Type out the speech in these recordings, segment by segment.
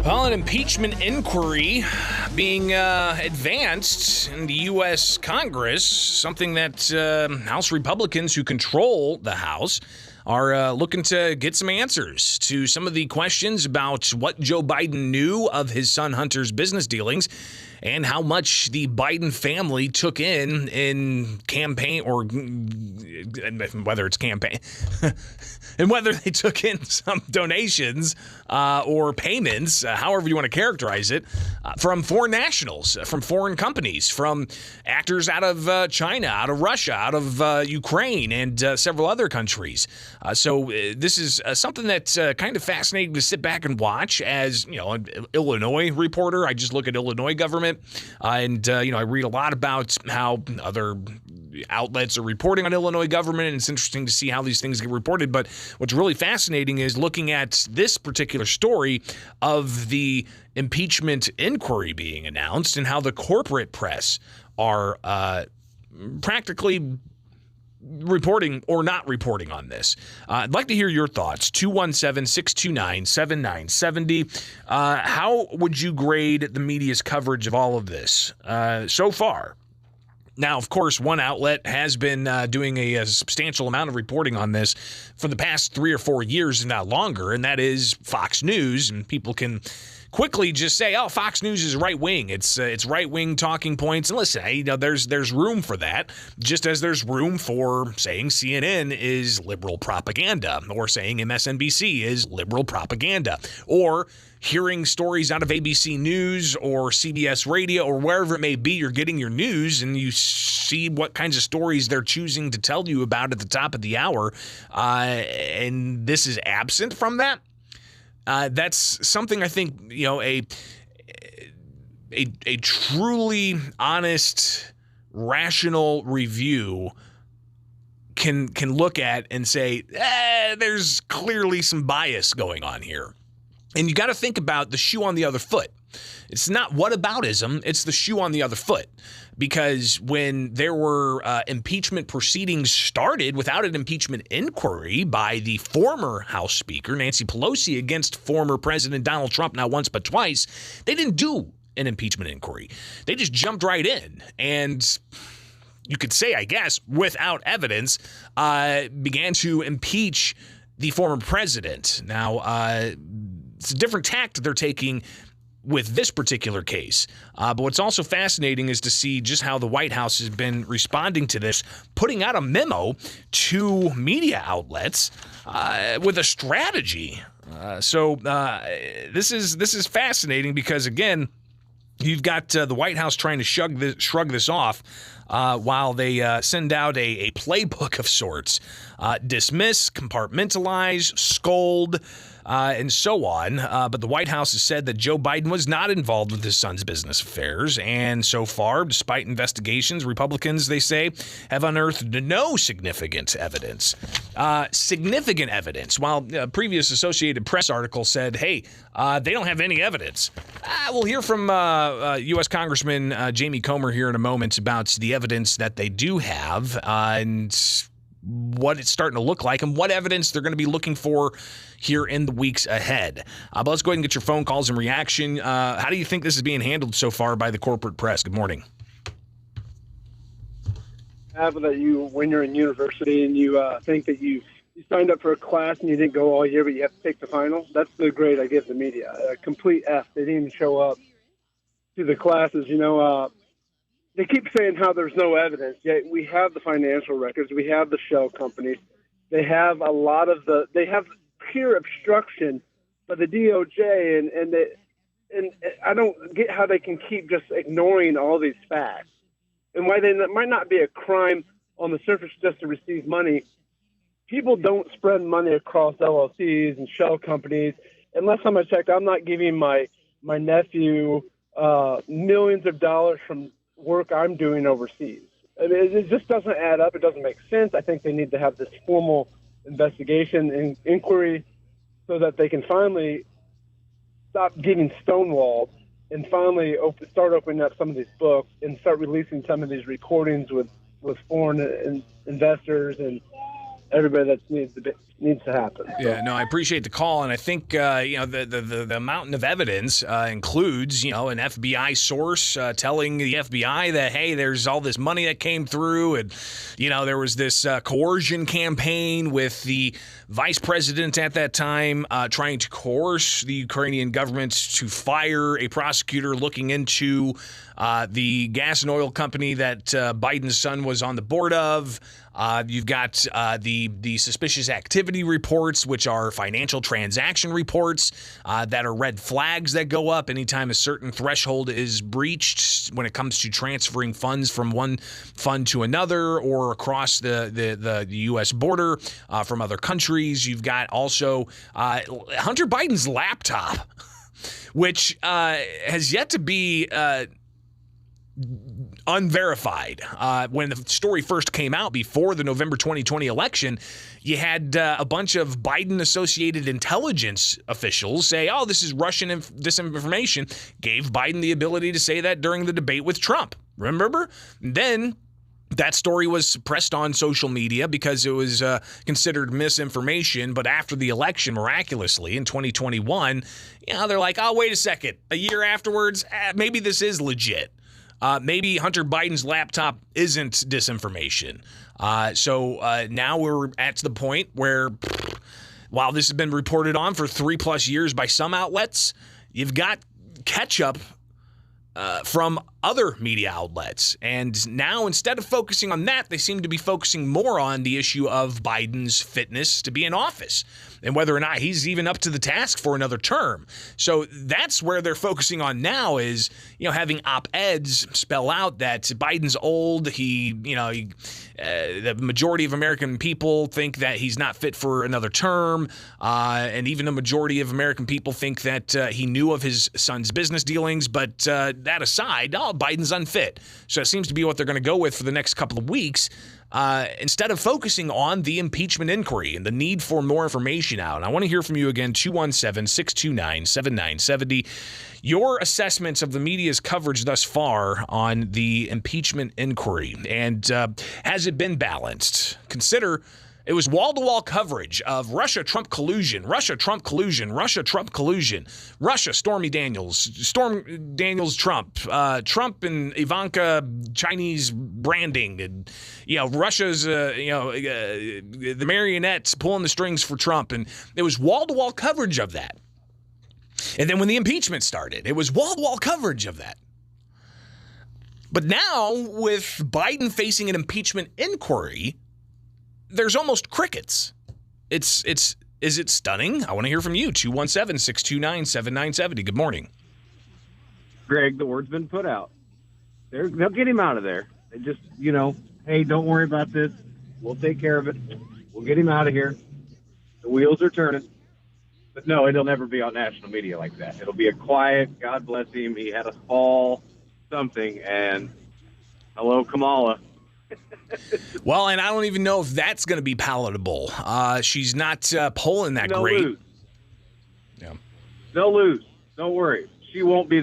Well, an impeachment inquiry being advanced in the U.S. Congress, something that House Republicans who control the House are looking to get some answers to some of the questions about what Joe Biden knew of his son Hunter's business dealings and how much the Biden family took in campaign, or whether it's campaign, and whether they took in some donations or payments, however you want to characterize it, from foreign nationals, from foreign companies, from actors out of China, out of Russia, out of Ukraine, and several other countries. So this is something that's kind of fascinating to sit back and watch. As you know, an Illinois reporter, I just look at Illinois government, and I read a lot about how other outlets are reporting on Illinois government, and it's interesting to see how these things get reported. But what's really fascinating is looking at this particular story of the impeachment inquiry being announced and how the corporate press are practically reporting or not reporting on this. I'd like to hear your thoughts. 217-629-7970. How would you grade the media's coverage of all of this so far? Now, of course, one outlet has been doing a substantial amount of reporting on this for the past 3 or 4 years, if not longer, and that is Fox News. And people can quickly just say, "Oh, Fox News is right wing. It's right wing talking points." And listen, there's room for that, just as there's room for saying CNN is liberal propaganda, or saying MSNBC is liberal propaganda, or hearing stories out of ABC News or CBS Radio or wherever it may be. You're getting your news and you see what kinds of stories they're choosing to tell you about at the top of the hour, and this is absent from that. That's something I think, a truly honest, rational review can look at and say, there's clearly some bias going on here. And you got to think about the shoe on the other foot. It's not whataboutism, it's the shoe on the other foot. Because when there were impeachment proceedings started without an impeachment inquiry by the former House Speaker, Nancy Pelosi, against former President Donald Trump, not once but twice, they didn't do an impeachment inquiry. They just jumped right in and, you could say, I guess, without evidence, began to impeach the former president. Now, it's a different tact they're taking with this particular case. But what's also fascinating is to see just how the White House has been responding to this, putting out a memo to media outlets with a strategy. So this is fascinating because, again, you've got the White House trying to shrug this off while they send out a playbook of sorts. Dismiss, compartmentalize, scold, and so on. But the White House has said that Joe Biden was not involved with his son's business affairs. And so far, despite investigations, Republicans, they say, have unearthed no significant evidence. Significant evidence. While a previous Associated Press article said, hey, they don't have any evidence. We'll hear from U.S. Congressman Jamie Comer here in a moment about the evidence that they do have and what it's starting to look like and what evidence they're going to be looking for here in the weeks ahead. But let's go ahead and get your phone calls and reaction. How do you think this is being handled so far by the corporate press? Good morning. Have that when you're in university and you think that you signed up for a class and you didn't go all year, but you have to take the final. That's the grade I give the media. A complete F. They didn't even show up to the classes. They keep saying how there's no evidence, yet we have the financial records, we have the shell companies, they have they have pure obstruction by the DOJ, and I don't get how they can keep just ignoring all these facts, and why it might not be a crime on the surface just to receive money. People don't spread money across LLCs and shell companies. And last time I checked, I'm not giving my nephew millions of dollars from work I'm doing overseas. I mean, it just doesn't add up. It doesn't make sense. I think they need to have this formal investigation and inquiry so that they can finally stop getting stonewalled and finally start opening up some of these books and start releasing some of these recordings with foreign investors and everybody that needs to needs to happen. So. Yeah, no, I appreciate the call, and I think the mountain of evidence includes an FBI source telling the FBI that, hey, there's all this money that came through, and there was this coercion campaign with the vice president at that time trying to coerce the Ukrainian government to fire a prosecutor looking into the gas and oil company that Biden's son was on the board of. You've got the suspicious activity reports, which are financial transaction reports that are red flags that go up anytime a certain threshold is breached when it comes to transferring funds from one fund to another or across the U.S. border from other countries. You've got also Hunter Biden's laptop, which has yet to be unverified. When the story first came out before the November 2020 election, you had a bunch of Biden-associated intelligence officials say, oh, this is Russian disinformation, gave Biden the ability to say that during the debate with Trump. Remember? Then that story was suppressed on social media because it was considered misinformation. But after the election, miraculously, in 2021, they're like, oh, wait a second. A year afterwards, maybe this is legit. Maybe Hunter Biden's laptop isn't disinformation. So now we're at the point where, while this has been reported on for 3+ years by some outlets, you've got catch-up from other media outlets. And now, instead of focusing on that, they seem to be focusing more on the issue of Biden's fitness to be in office and whether or not he's even up to the task for another term. So that's where they're focusing on now is, having op-eds spell out that Biden's old. The majority of American people think that he's not fit for another term. And even the majority of American people think that he knew of his son's business dealings. But that aside, Biden's unfit. So it seems to be what they're going to go with for the next couple of weeks. Instead of focusing on the impeachment inquiry and the need for more information out. And I want to hear from you again, 217-629-7970. Your assessments of the media's coverage thus far on the impeachment inquiry. And has it been balanced? Consider it was wall-to-wall coverage of Russia-Trump collusion, Russia-Trump collusion, Russia-Trump collusion, Russia, Stormy Daniels, Trump, Trump and Ivanka, Chinese branding, and, Russia's, the marionettes pulling the strings for Trump. And it was wall-to-wall coverage of that. And then when the impeachment started, it was wall-to-wall coverage of that. But now, with Biden facing an impeachment inquiry, there's almost crickets. Is it stunning? I want to hear from you. 217-629-7970. Good morning. Greg, the word's been put out. They'll get him out of there. They just, hey, don't worry about this. We'll take care of it. We'll get him out of here. The wheels are turning. But no, it'll never be on national media like that. It'll be a quiet, God bless him, he had a fall, something, and hello, Kamala. Well, and I don't even know if that's going to be palatable. She's not polling that They'll great. Lose. Yeah. They'll lose. Don't worry. She won't be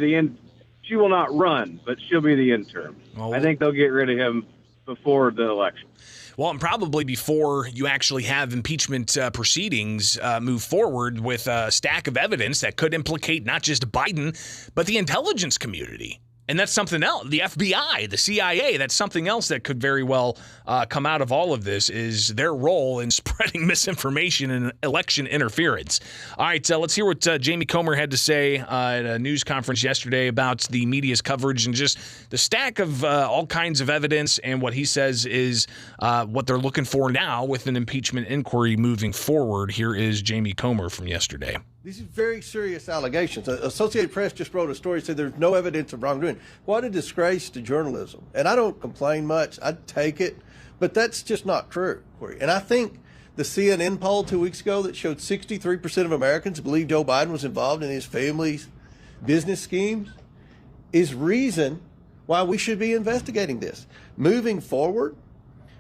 she will not run, but she'll be the interim. Well, I think they'll get rid of him before the election. Well, and probably before you actually have impeachment proceedings move forward with a stack of evidence that could implicate not just Biden, but the intelligence community. And that's something else. The FBI, the CIA, that's something else that could very well come out of all of this is their role in spreading misinformation and election interference. All right, let's hear what Jamie Comer had to say at a news conference yesterday about the media's coverage and just the stack of all kinds of evidence and what he says is what they're looking for now with an impeachment inquiry moving forward. Here is Jamie Comer from yesterday. These are very serious allegations. Associated Press just wrote a story that said there's no evidence of wrongdoing. What a disgrace to journalism. And I don't complain much. I'd take it. But that's just not true. And I think the CNN poll 2 weeks ago that showed 63% of Americans believe Joe Biden was involved in his family's business schemes is reason why we should be investigating this. Moving forward,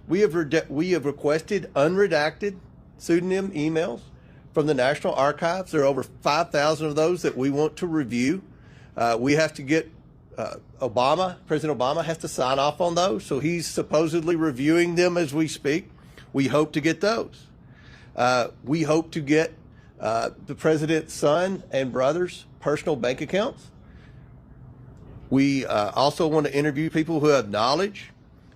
we have requested unredacted pseudonym emails from the National Archives. There are over 5,000 of those that we want to review. We have to get President Obama has to sign off on those, so he's supposedly reviewing them as we speak. We hope to get those. We hope to get the president's son and brother's personal bank accounts. We also want to interview people who have knowledge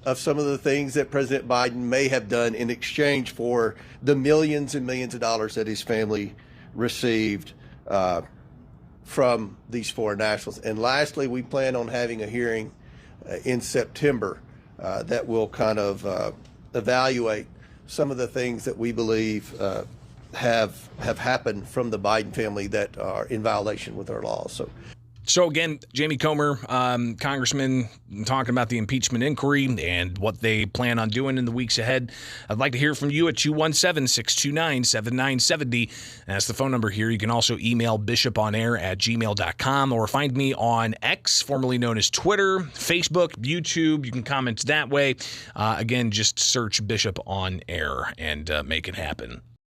of some of the things that President Biden may have done in exchange for the millions and millions of dollars that his family received from these foreign nationals. And lastly, we plan on having a hearing in September that will kind of evaluate some of the things that we believe have happened from the Biden family that are in violation with our laws. So again, Jamie Comer, Congressman, talking about the impeachment inquiry and what they plan on doing in the weeks ahead. I'd like to hear from you at 217-629-7970. That's the phone number here. You can also email bishoponair@gmail.com or find me on X, formerly known as Twitter, Facebook, YouTube. You can comment that way. Again, just search Bishop on Air and make it happen.